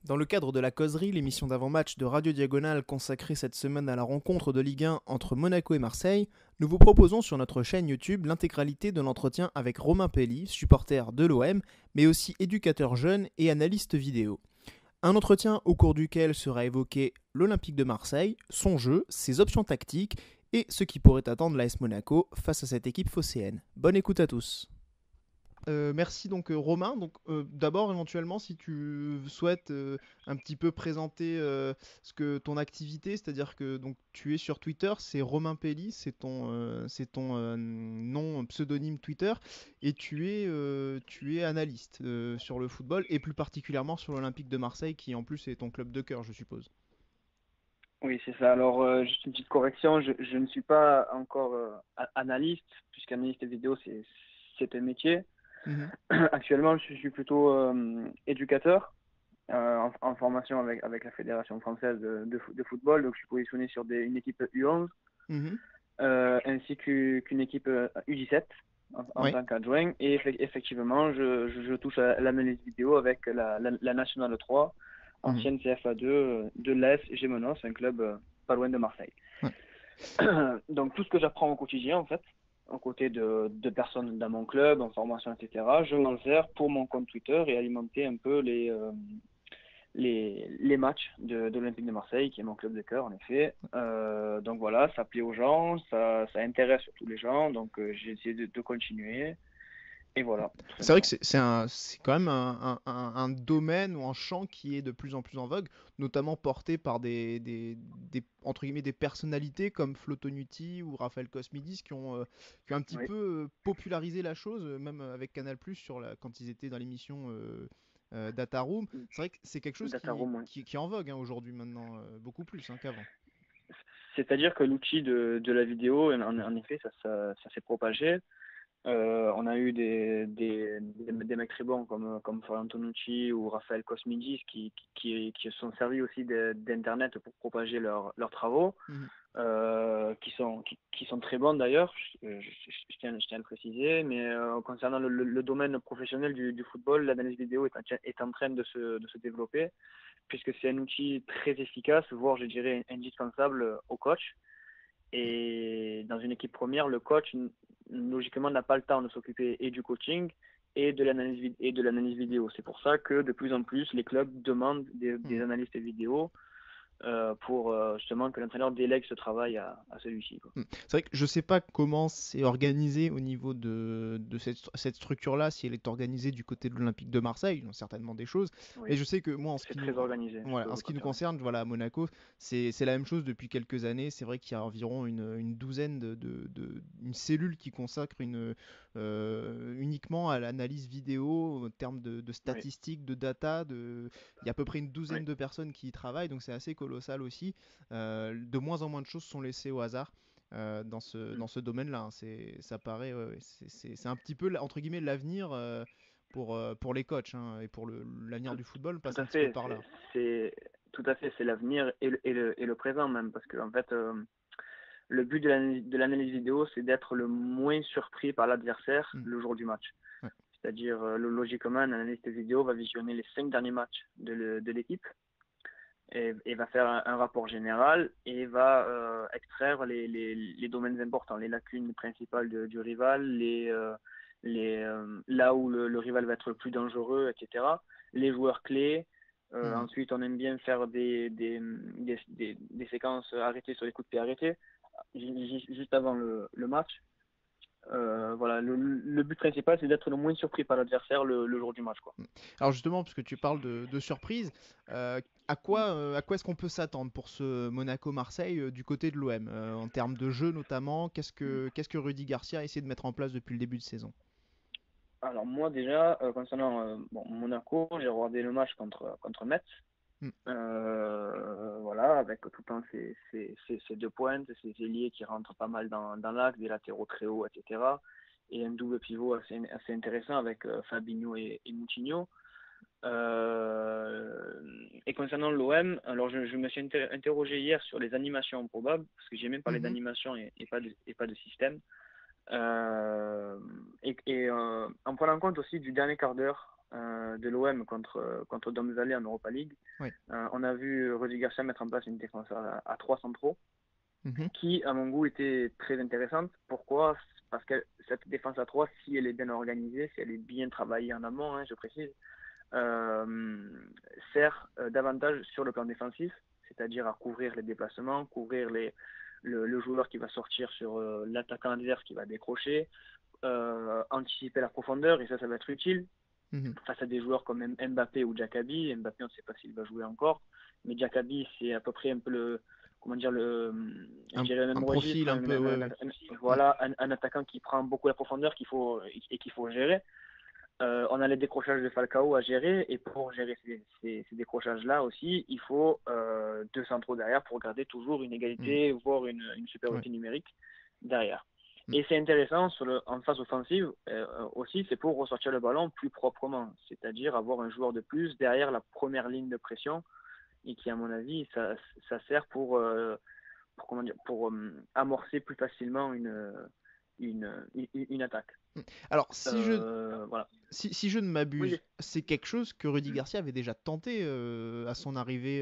Dans le cadre de la causerie, l'émission d'avant-match de Radio Diagonale consacrée cette semaine à la rencontre de Ligue 1 entre Monaco et Marseille, nous vous proposons sur notre chaîne YouTube l'intégralité de l'entretien avec Romain Pelli, supporter de l'OM, mais aussi éducateur jeune et analyste vidéo. Un entretien au cours duquel sera évoqué l'Olympique de Marseille, son jeu, ses options tactiques et ce qui pourrait attendre l'AS Monaco face à cette équipe phocéenne. Bonne écoute à tous. Merci donc Romain. D'abord éventuellement si tu souhaites un petit peu présenter ce que ton activité, c'est-à-dire que donc tu es sur Twitter, c'est Romain Pelli, c'est ton nom pseudonyme Twitter et tu es analyste sur le football et plus particulièrement sur l'Olympique de Marseille qui en plus est ton club de cœur, je suppose. Oui, c'est ça. Alors, juste une petite correction, je ne suis pas encore analyste, puisqu'analyste vidéo, c'est un métier. Mhm. Actuellement, je suis plutôt éducateur en formation avec la Fédération française de football. Donc, je suis positionné sur une équipe U11 Mhm. ainsi qu'une équipe U17 en Ouais. tant qu'adjoint. Et effectivement, je touche à l'analyse vidéo avec la Nationale 3, Mhm. ancienne CFA2 de l'AS Gémenos, un club pas loin de Marseille. Ouais. Donc tout ce que j'apprends au quotidien, en fait, aux côtés de personnes dans mon club, en formation, etc., je m'en sers pour mon compte Twitter et alimenter un peu les matchs de l'Olympique de Marseille, qui est mon club de cœur, en effet. Donc voilà, ça plaît aux gens, ça intéresse surtout les gens, donc j'ai essayé de continuer. Et voilà, tout C'est vrai que simplement. c'est quand même un domaine ou un champ qui est de plus en plus en vogue, notamment porté par entre guillemets, des personnalités comme Flo Tonuti ou Raphaël Cosmidis qui ont un petit Oui, peu popularisé la chose, même avec Canal+, quand ils étaient dans l'émission Data Room. C'est vrai que c'est quelque chose Dataroom, oui. qui est en vogue hein, aujourd'hui maintenant, beaucoup plus hein, qu'avant. C'est-à-dire que l'outil de la vidéo, en effet, ça s'est propagé. On a eu des mecs très bons comme Florian Tonucci ou Raphaël Cosmidis qui se sont servis aussi d'Internet pour propager leurs travaux, Mhm. qui sont très bons d'ailleurs, je tiens à le préciser, mais concernant le domaine professionnel du football, l'analyse vidéo est en train de se développer, puisque c'est un outil très efficace, voire je dirais indispensable au coach. Et dans une équipe première, le coach, logiquement, n'a pas le temps de s'occuper et du coaching et de l'analyse vidéo. C'est pour ça que de plus en plus, les clubs demandent des Mhm. analystes vidéo pour justement que l'entraîneur délègue ce travail à celui-ci, quoi. C'est vrai que je sais pas comment c'est organisé au niveau de cette structure-là, si elle est organisée du côté de l'Olympique de Marseille, ils ont certainement des choses, mais Oui, je sais que moi, c'est très organisé, je voilà, peux en vous ce le qui nous confirmer. concerne, voilà, à Monaco, c'est la même chose depuis quelques années. C'est vrai qu'il y a environ une douzaine une cellule qui consacre uniquement à l'analyse vidéo en termes de Oui, statistiques, de data. Il y a à peu près une oui, douzaine de personnes qui y travaillent, donc c'est assez colossal aussi. De moins en moins de choses sont laissées au hasard mm, dans ce domaine-là. Hein. Ça paraît, ouais, c'est un petit peu, entre guillemets, l'avenir pour les coachs hein, et pour l'avenir tout, du football tout passe un à petit peu fait. par là. Tout à fait, c'est l'avenir et le présent même, parce que en fait, le but de l'analyse vidéo, c'est d'être le moins surpris par l'adversaire Mm. le jour du match. Ouais. C'est-à-dire, logiquement, un analyste vidéo va visionner les 5 derniers matchs de l'équipe et va faire un rapport général et va extraire les domaines importants, les lacunes principales du rival, là où le rival va être le plus dangereux, etc. Les joueurs clés. Mm. Ensuite, on aime bien faire des séquences arrêtées sur les coups de pied arrêtés, juste avant le match. Voilà, le but principal, c'est d'être le moins surpris par l'adversaire le jour du match, quoi. Alors justement, parce que tu parles de surprise, à quoi est-ce qu'on peut s'attendre pour ce Monaco-Marseille du côté de l'OM en termes de jeu notamment? Qu'est-ce que Rudy Garcia a essayé de mettre en place depuis le début de saison? Alors moi déjà, concernant bon, Monaco, j'ai regardé le match contre Metz. Mm. Voilà, avec tout le temps ces deux pointes, ces ailiers qui rentrent pas mal dans l'axe, des latéraux très hauts, etc. Et un double pivot assez intéressant avec Fabinho et Moutinho. Et concernant l'OM, alors je me suis interrogé hier sur les animations probables, parce que j'ai même parlé Mhm. d'animation et pas de système. En prenant compte aussi du dernier quart d'heure de l'OM contre Domzale en Europa League, Oui. on a vu Rudy Garcia mettre en place une défense à 3 centraux Mhm. qui, à mon goût, était très intéressante. Pourquoi? Parce que cette défense à 3, si elle est bien organisée, si elle est bien travaillée en amont, je précise, sert davantage sur le plan défensif, c'est-à-dire à couvrir les déplacements, couvrir le joueur qui va sortir sur l'attaquant adverse qui va décrocher, anticiper la profondeur, et ça va être utile Mhm. face à des joueurs comme Mbappé ou Jakabi. Mbappé, on ne sait pas s'il va jouer encore, mais Jakabi, c'est à peu près un peu comment dire, je dirais un Un registre, profil un peu, ouais. Mm. voilà, un attaquant qui prend beaucoup la profondeur qu'il faut gérer. On a les décrochages de Falcao à gérer, et pour gérer ces décrochages-là aussi, il faut deux centraux derrière pour garder toujours une Mm. égalité, voire une Ouais. supériorité numérique derrière. Mm. Et c'est intéressant en phase offensive aussi, c'est pour ressortir le ballon plus proprement, c'est-à-dire avoir un joueur de plus derrière la première ligne de pression, et qui, à mon avis, ça sert comment dire, pour amorcer plus facilement une attaque. Alors, Voilà. si je ne Oui, m'abuse, c'est quelque chose que Rudy Garcia avait déjà tenté à son arrivée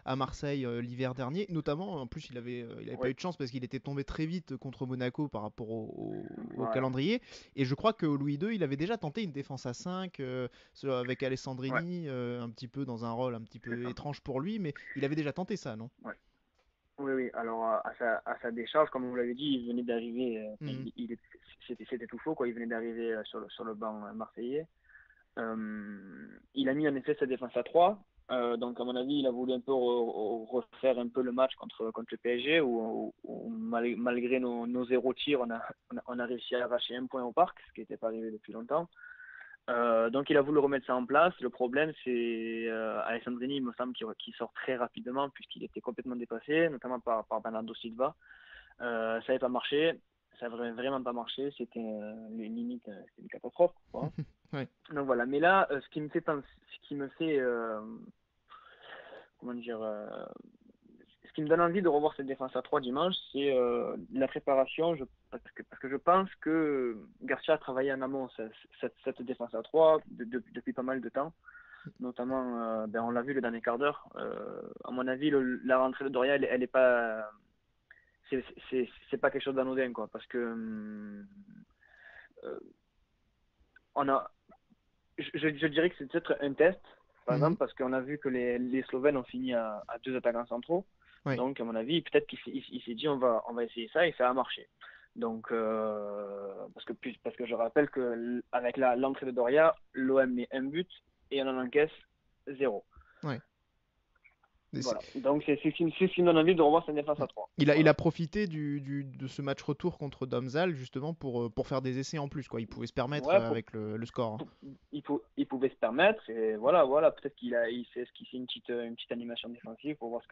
à Marseille l'hiver dernier. Notamment, en plus, il avait pas oui, eu de chance parce qu'il était tombé très vite contre Monaco par rapport au voilà. calendrier. Et je crois que Louis II, il avait déjà tenté une défense à 5 avec Ouais, Alessandrini, un petit peu dans un rôle un petit c'est peu ça. étrange pour lui, mais il avait déjà tenté ça, non? Ouais. Oui, oui. Alors, à sa décharge, comme vous l'avez dit, il venait d'arriver, Mhm. c'était tout chaud, quoi. Il venait d'arriver sur le banc marseillais. Il a mis en effet sa défense à 3. Donc, à mon avis, il a voulu un peu refaire un peu le match contre le PSG, où malgré nos 0 tirs, on a réussi à arracher un point au parc, ce qui n'était pas arrivé depuis longtemps. Donc il a voulu remettre ça en place. Le problème, c'est Alessandrini, il me semble, qui sort très rapidement puisqu'il était complètement dépassé, notamment par Bernardo Silva. Ça n'avait pas marché. Ça n'avait vraiment pas marché. C'était une limite, c'était une catastrophe, quoi. Ouais. Donc voilà. Mais là, ce qui me fait, comment dire, ce qui me donne envie de revoir cette défense à 3 dimanche, c'est la préparation. Parce que je pense que Garcia a travaillé en amont cette défense à 3 depuis pas mal de temps. Notamment, on l'a vu le dernier quart d'heure. À mon avis, la rentrée de Doria, elle est pas. C'est pas quelque chose d'anodin, quoi. Parce que euh, on a. Je dirais que c'est peut-être un test, par Mhm. exemple, parce qu'on a vu que les Slovènes ont fini à deux attaquants centraux. Ouais. Donc, à mon avis, peut-être qu'il s'est dit on va essayer ça, et ça a marché. Donc, parce que je rappelle que avec l'entrée de Doria, l'OM met un but et on en encaisse zéro. Ouais. Et Voilà. Donc, c'est ce qui me donne envie de revoir cette défense Mm. à 3. Il Voilà. a profité de ce match retour contre Domzal justement pour faire des essais en plus, quoi. Il pouvait se permettre Ouais, avec le score, hein. il pouvait se permettre, et voilà. Peut-être il s'est esquissé une petite animation défensive pour voir ce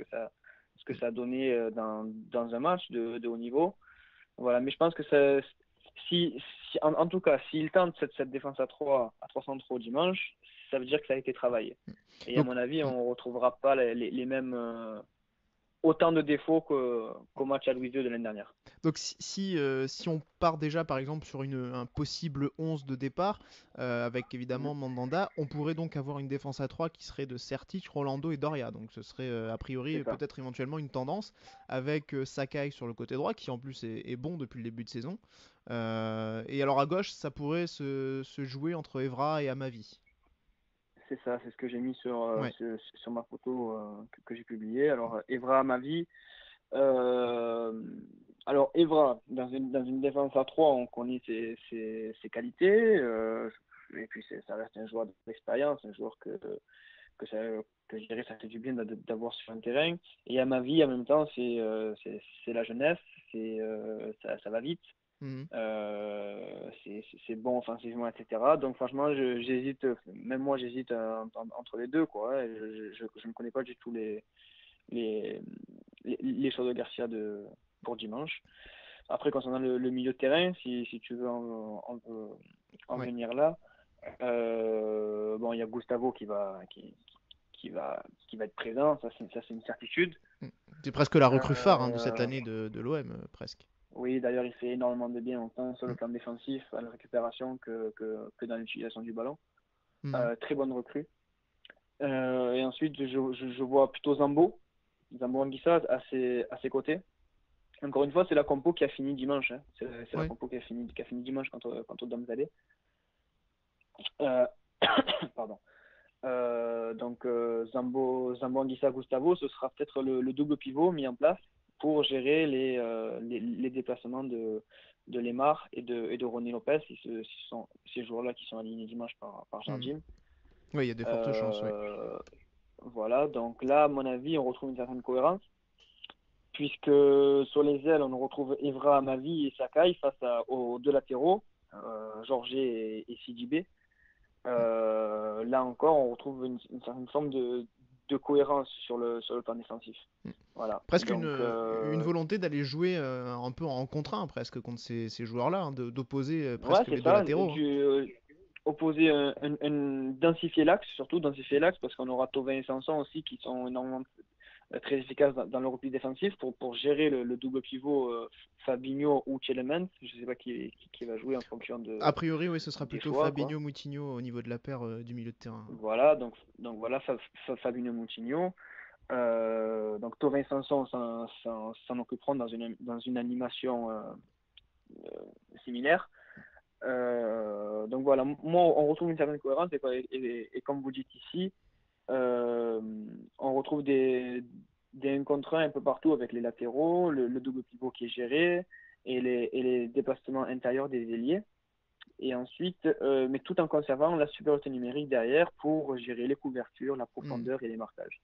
que ça a donné dans un match de haut niveau. Voilà. Mais je pense que en tout cas, s'il tente cette défense à trois centraux dimanche, ça veut dire que ça a été travaillé. Et à Donc, mon avis, mm. on ne retrouvera pas les mêmes autant de défauts qu'au match à Louis II de l'année dernière. Donc si on part déjà par exemple sur un possible 11 de départ, avec Mhm. évidemment Mandanda, on pourrait donc avoir une défense à 3 qui serait de Sertic, Rolando et Doria. Donc ce serait a priori C'est ça. peut-être éventuellement une tendance avec Sakai sur le côté droit qui en plus est bon depuis le début de saison. Et alors à gauche, ça pourrait se jouer entre Evra et Amavi. C'est ça, c'est ce que j'ai mis Ouais. sur ma photo que j'ai publiée. Alors, Evra, ma vie. Euh, alors, Evra, dans une défense à 3, on connaît ses qualités. Et puis, ça reste un joueur d'expérience, un joueur que je dirais ça fait du bien d'avoir sur un terrain. Et à ma vie, en même temps, c'est la jeunesse, ça va vite. Mhm. C'est bon offensivement, etc. Donc franchement, j'hésite, même moi j'hésite entre les deux, quoi, hein. Je ne connais pas du tout les choses de Garcia pour dimanche. Après, concernant le milieu de terrain, si tu veux en Ouais. venir là, bon, il y a Gustavo qui va être présent, ça c'est une certitude. Mm. C'est presque la recrue phare, hein, de cette Euh, année de l'OM, presque. Oui, d'ailleurs, il fait énormément de bien, autant sur le plan défensif, à la récupération, que dans l'utilisation du ballon. très bonne recrue. Et ensuite, je vois plutôt Zambo Anguissa à ses côtés. Encore une fois, c'est la compo qui a fini dimanche. Hein. C'est la Ouais. compo qui a fini dimanche contre Damzadeh. Euh, pardon. Zambo Anguissa Gustavo, ce sera peut-être le double pivot mis en place pour gérer les déplacements de Lemar et de Ronnie Lopez, si ce sont ces joueurs-là qui sont alignés dimanche par Mhm. Jardim. Oui, il y a des fortes chances, oui. Voilà, donc là, à mon avis, on retrouve une certaine cohérence, puisque sur les ailes, on retrouve Evra, Amavi et Sakai aux deux latéraux, Georget et Sidibé. Là encore, on retrouve une certaine forme de cohérence sur le plan défensif. Mm. Voilà. Presque Donc, une volonté d'aller jouer un peu en contre-1 presque contre ces joueurs-là, hein, d'opposer ouais, presque les c'est deux ça. latéraux. Hein. Opposer densifier l'axe, parce qu'on aura Thauvin et Sanson aussi qui sont énormément très efficaces dans le repli défensif pour gérer le double pivot Fabinho ou Tielemans. Je ne sais pas qui va jouer en fonction A priori, oui, ce sera des plutôt choix, quoi. Fabinho Moutinho au niveau de la paire du milieu de terrain. Voilà, donc voilà Fabinho Moutinho. Donc Thauvin et Sanson s'en occuperont dans une animation euh, similaire. Donc voilà, moi on retrouve une certaine cohérence et comme vous dites ici, euh, on retrouve des 1 contre 1 un peu partout avec les latéraux, le double pivot qui est géré et les déplacements intérieurs des ailiers. Et ensuite, mais tout en conservant la supériorité numérique derrière pour gérer les couvertures, la Mm. profondeur et les marquages.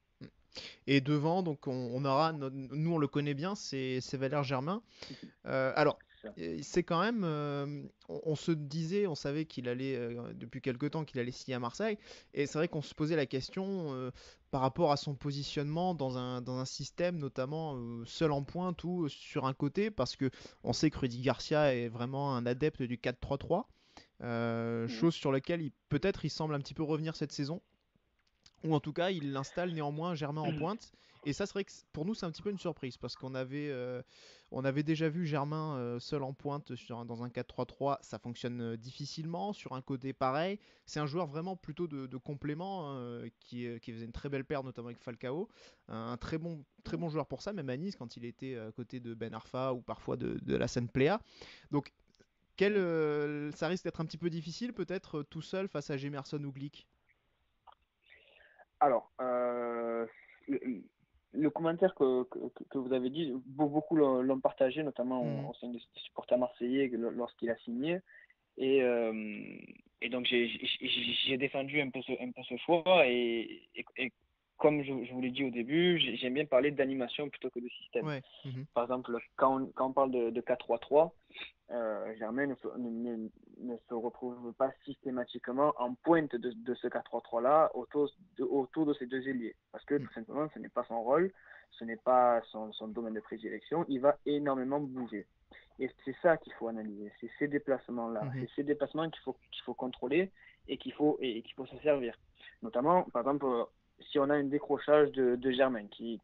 Et devant, donc on aura, nous on le connaît bien, c'est Valère Germain. Alors, C'est ça. c'est quand même, on se disait, on savait qu'il allait, depuis quelque temps, qu'il allait signer à Marseille, et c'est vrai qu'on se posait la question par rapport à son positionnement dans un système, notamment seul en pointe ou sur un côté, parce que on sait que Rudy Garcia est vraiment un adepte du 4-3-3, Mhm. chose sur laquelle peut-être il semble un petit peu revenir cette saison ou en tout cas il installe néanmoins Germain en pointe. Et ça, c'est vrai que pour nous, c'est un petit peu une surprise parce on avait déjà vu Germain seul en pointe dans un 4-3-3, ça fonctionne difficilement. Sur un côté pareil, c'est un joueur vraiment plutôt de complément qui faisait une très belle paire, notamment avec Falcao. Un très bon joueur pour ça, même à Nice quand il était à côté de Ben Arfa ou parfois de la Plea. Donc, ça risque d'être un petit peu difficile, peut-être tout seul face à Gemerson ou Glick. Alors, le, le commentaire que vous avez dit, beaucoup l'ont partagé, notamment Mhm. au sein des supporters marseillais lorsqu'il a signé. Et, euh, et donc, j'ai défendu un peu ce choix. Et comme je vous l'ai dit au début, j'aime bien parler d'animation plutôt que de système. Ouais. Mhm. Par exemple, quand on parle de 4-3-3, Germain ne se retrouve pas systématiquement en pointe de ce 4-3-3-là autour de ces deux ailiers. Parce que Mm. tout simplement, ce n'est pas son rôle, ce n'est pas son domaine de prédilection. Il va énormément bouger. Et c'est ça qu'il faut analyser, c'est ces déplacements-là. Mhm. C'est ces déplacements qu'il faut contrôler et qu'il faut se servir. Notamment, par exemple, si on a un décrochage de Germain qui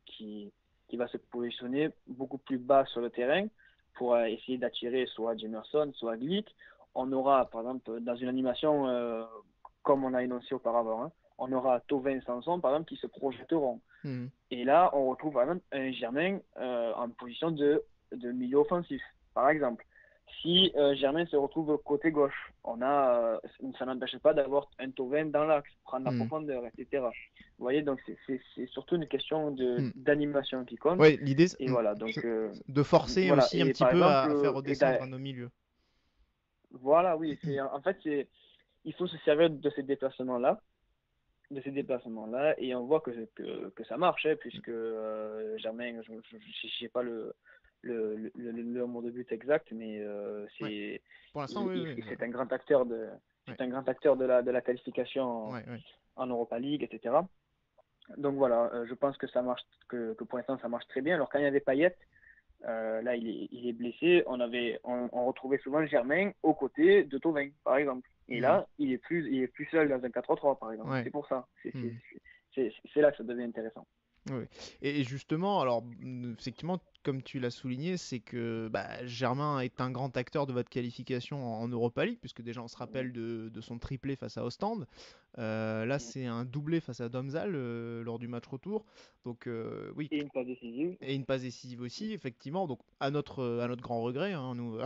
va se positionner beaucoup plus bas sur le terrain pour essayer d'attirer soit Jemerson, soit Glick, on aura, par exemple, dans une animation comme on a énoncé auparavant, hein, on aura Thauvin et Sanson, par exemple, qui se projetteront. Mhm. Et là, on retrouve par exemple un Germain en position de milieu offensif, par exemple. Si Germain se retrouve côté gauche, ça n'empêche pas d'avoir un Thauvin dans l'axe, prendre la Mhm. profondeur, etc. Vous voyez, donc c'est surtout une question Mhm. d'animation qui compte. Ouais, l'idée, Et voilà, c'est donc de forcer voilà. aussi un Et petit par peu exemple, à faire redescendre à nos milieux. voilà, oui, en fait, il faut se servir de ces déplacements-là, et on voit que ça marche, hein, puisque Germain, je n'ai pas le nombre de buts exact, mais Ouais. Pour l'instant, oui, oui. c'est un grand acteur Ouais. c'est un grand acteur de la qualification Ouais, ouais. en Europa League, etc. Donc voilà, je pense que ça marche, que pour l'instant ça marche très bien. Alors quand il y avait Payet, là il est blessé, on retrouvait souvent Germain aux côtés de Thauvin, par exemple. Et Mhm. là, il est plus seul dans un 4-3, par exemple. Ouais. C'est pour ça. Mhm. C'est là que ça devient intéressant. Ouais. Et justement, alors effectivement, comme tu l'as souligné, c'est que Germain est un grand acteur de votre qualification en Europa League, puisque déjà on se rappelle de son triplé face à Ostende. Là, c'est un doublé face à Domzal lors du match retour. Donc oui, Et une passe décisive. et une passe décisive aussi, effectivement. Donc à notre grand regret, hein, nous,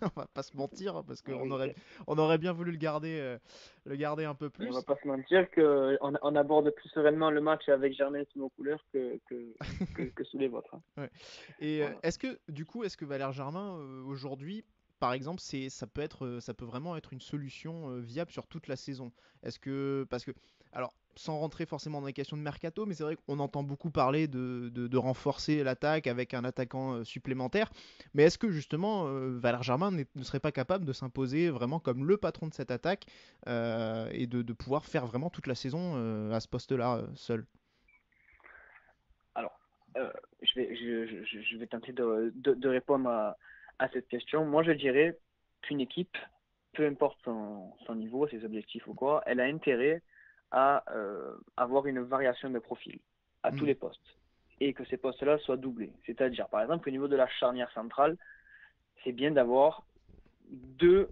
on va pas se mentir, parce qu'on Oui, on aurait bien voulu le garder un peu et on va plus. pas se mentir qu'on aborde plus sereinement le match avec Germain sous nos couleurs que sous les vôtres. Hein. Ouais. Et Voilà. est-ce que Valère Germain aujourd'hui, par exemple, ça peut vraiment être une solution viable sur toute la saison. Parce que, alors, sans rentrer forcément dans les questions de mercato, mais c'est vrai qu'on entend beaucoup parler de renforcer l'attaque avec un attaquant supplémentaire. Mais est-ce que justement Valère Germain ne serait pas capable de s'imposer vraiment comme le patron de cette attaque et de pouvoir faire vraiment toute la saison à ce poste-là seul? Alors, je vais tenter de répondre à cette question. Moi, je dirais qu'une équipe, peu importe son niveau, ses objectifs ou quoi, elle a intérêt à avoir une variation de profil à tous Hmm. les postes et que ces postes-là soient doublés. C'est-à-dire, par exemple, au niveau de la charnière centrale, c'est bien d'avoir deux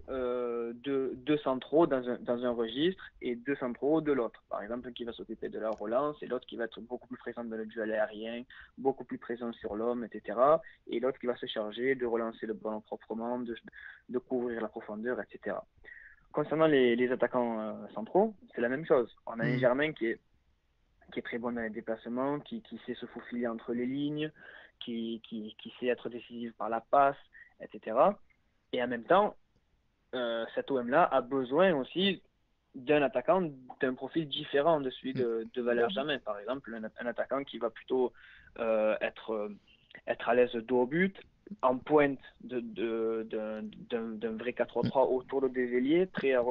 centraux dans un registre et deux centraux de l'autre. Par exemple, qui va s'occuper de la relance et l'autre qui va être beaucoup plus présent dans le duel aérien, beaucoup plus présent sur l'homme, etc. Et l'autre qui va se charger de relancer le ballon proprement, de couvrir la profondeur, etc. Concernant les attaquants centraux, c'est la même chose. On a un Hmm. Germain qui est très bon dans les déplacements, qui sait se faufiler entre les lignes, qui sait être décisif par la passe, etc. Et en même temps, cet OM-là a besoin aussi d'un attaquant d'un profil différent de celui Hmm. de Valère Germain. Par exemple, un attaquant qui va plutôt être à l'aise dos au but, en pointe d'un vrai 4-3-3 autour des ailiers, prêt à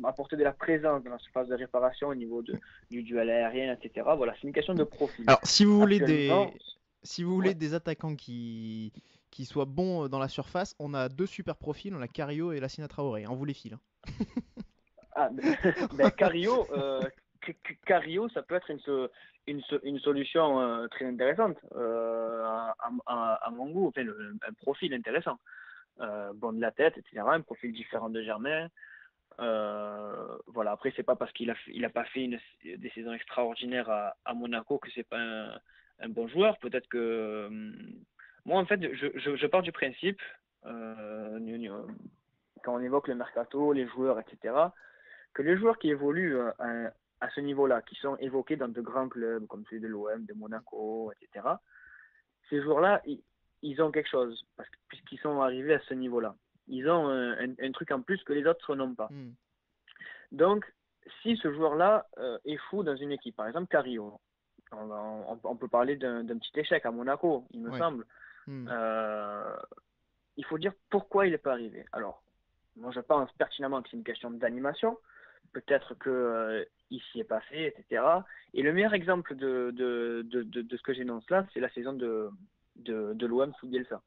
apporter de la présence dans la surface de réparation au niveau du duel aérien, etc. Voilà, c'est une question de profil. Alors, Actuellement, si vous voulez ouais. des attaquants qui soient bons dans la surface, on a deux super profils, on a Cario et Lassina Traoré. On vous les file. Ah, ben, Cario, ça peut être une solution très intéressante à mon goût, enfin, un profil intéressant. Bon de la tête, etc. Un profil différent de Germain. Voilà. Après, c'est pas parce il a pas fait des saisons extraordinaires à Monaco que c'est pas un bon joueur. Peut-être que moi, en fait, je pars du principe quand on évoque le mercato, les joueurs, etc., que les joueurs qui évoluent à ce niveau-là, qui sont évoqués dans de grands clubs comme celui de l'OM, de Monaco, etc., ces joueurs-là, ils ont quelque chose, puisqu'ils sont arrivés à ce niveau-là. Ils ont un truc en plus que les autres n'ont pas. Hmm. Donc, si ce joueur-là est fou dans une équipe, par exemple Cario, on peut parler d'un petit échec à Monaco, il me Ouais. semble. Hmm. Euh, il faut dire pourquoi il n'est pas arrivé. Alors, moi je pense pertinemment que c'est une question d'animation. Peut-être qu'il s'y est passé, etc. Et le meilleur exemple de ce que j'énonce là, c'est la saison de l'OM sous Bielsa.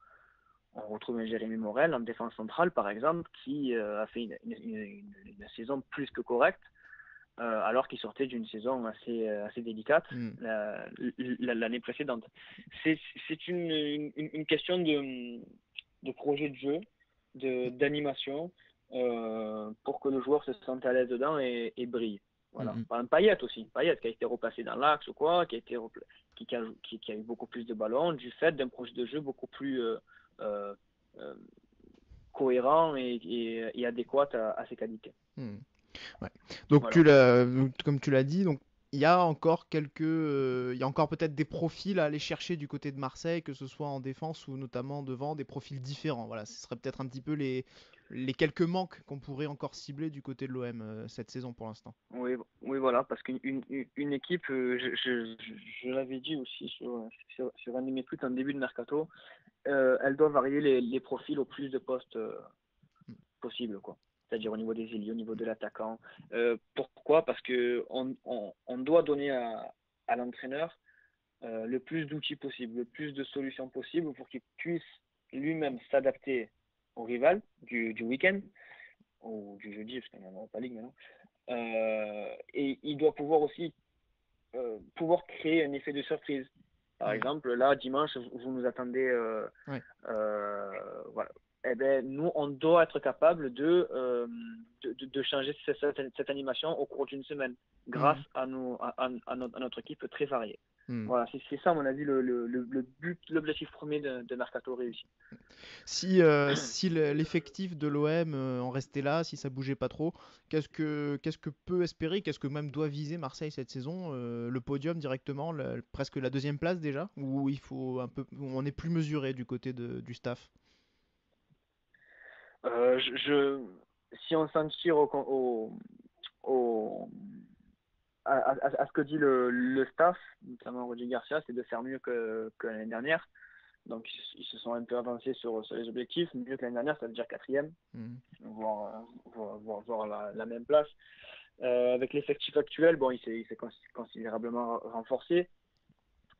On retrouve un Jérémy Morel en défense centrale, par exemple, qui a fait une saison plus que correcte, alors qu'il sortait d'une saison assez délicate Hmm. l'année précédente. C'est une question de projet de jeu, d'animation, pour que le joueur se sente à l'aise dedans et brille. Hmm. Voilà. Hmm. Par exemple, Payet qui a été replacé dans l'axe ou quoi, qui a eu beaucoup plus de ballons du fait d'un projet de jeu beaucoup plus euh, euh, cohérent et adéquat à ses qualités. Hmm. Ouais. Donc Voilà. comme tu l'as dit, donc il y a encore peut-être des profils à aller chercher du côté de Marseille, que ce soit en défense ou notamment devant, des profils différents. Voilà, ce serait peut-être un petit peu les quelques manques qu'on pourrait encore cibler du côté de l'OM cette saison pour l'instant. Oui, oui, voilà, parce qu'une équipe, je l'avais dit aussi sur un de mes tweets en début de mercato, elle doit varier les profils au plus de postes possible, quoi. C'est-à-dire au niveau des ailiers, au niveau de l'attaquant. Pourquoi? Parce que on doit donner à l'entraîneur le plus d'outils possible, le plus de solutions possibles pour qu'il puisse lui-même s'adapter au rival du week-end ou du jeudi, parce qu'on n'a pas ligue maintenant. Et il doit pouvoir aussi pouvoir créer un effet de surprise. par exemple, là, dimanche, vous nous attendez, Ouais. voilà. Eh ben, nous, on doit être capable de changer cette animation au cours d'une semaine, grâce Mhm. à notre équipe très variée. Mhm. Voilà, c'est ça, à mon avis, le but, l'objectif premier de Mercato réussi. Si l'effectif de l'OM en restait là, si ça bougeait pas trop, qu'est-ce que peut espérer, qu'est-ce que même doit viser Marseille cette saison? Le podium directement, presque la deuxième place déjà, ou il faut un peu, où on est plus mesuré du côté du staff? Euh, je, je- Si on s'en tire au, à ce que dit le staff, notamment Roger Garcia, c'est de faire mieux que l'année dernière. Donc ils se sont un peu avancés sur les objectifs, mieux que l'année dernière, ça veut dire quatrième, Mhm. voire la même place. Avec l'effectif actuel, bon, il s'est considérablement renforcé,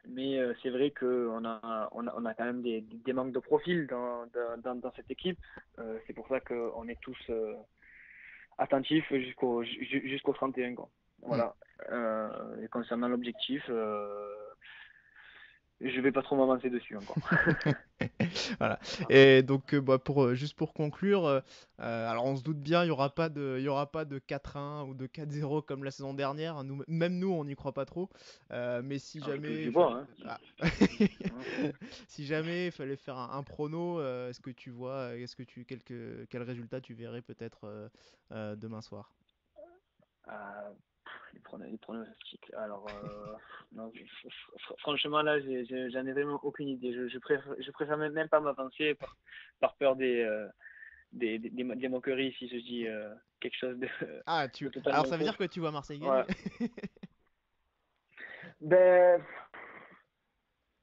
mais c'est vrai qu'on a quand même des manques de profil dans cette équipe. C'est pour ça qu'on est tous attentifs jusqu'au 31, quoi. Mhm. Voilà. Et concernant l'objectif, je vais pas trop m'avancer dessus encore. Voilà. Voilà. Et donc, juste pour conclure, alors on se doute bien, il y aura pas de 4-1 ou de 4-0 comme la saison dernière, hein. Même nous, on n'y croit pas trop. Mais si Alors, je touche jamais du il bois, fallait, hein. ah. Voilà. Si jamais il fallait faire un prono, est-ce que tu vois, quel résultat tu verrais peut-être demain soir? Euh, les pronostics. Alors, non, franchement, là, j'en ai vraiment aucune idée. Je préfère même pas m'avancer par peur des moqueries si je dis quelque chose Ah, de alors totalement ça veut faux. dire que tu vois Marseille Ouais. gagner? Ben,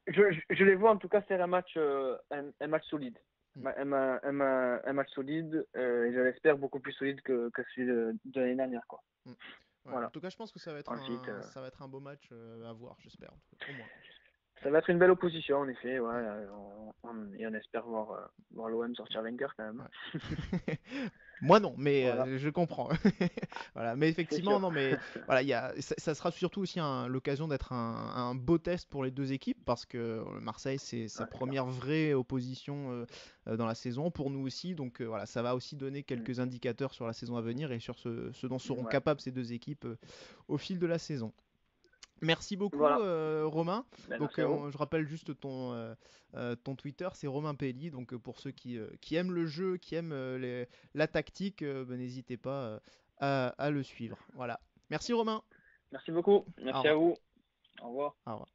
je les vois en tout cas faire un match solide. Hmm. Un match solide, et je l'espère beaucoup plus solide que celui de l'année dernière, quoi. Hmm. Ouais, en Voilà. tout cas, je pense que Ensuite, ça va être un beau match à voir, j'espère, en tout cas, au moins. ça va être une belle opposition, en effet. Ouais, et on espère voir l'OM sortir vainqueur quand même. Ouais. Moi non, mais Voilà, je comprends. Voilà, mais c'est effectivement, sûr. non, mais voilà, ça sera surtout aussi l'occasion d'être un beau test pour les deux équipes parce que Marseille, c'est sa Ouais, c'est clair. première vraie opposition dans la saison pour nous aussi. Donc voilà, ça va aussi donner Mm. quelques indicateurs sur la saison à venir et sur ce dont seront Ouais. capables ces deux équipes au fil de la saison. Merci beaucoup, Voilà. Romain. Ben, Donc, merci à vous. je rappelle juste ton Twitter, c'est Romain Pelli. Donc, pour ceux qui aiment le jeu, qui aiment la tactique, ben, n'hésitez pas à le suivre. Voilà. Merci, Romain. Merci beaucoup. Au Merci à revoir. vous. Au revoir. Au revoir.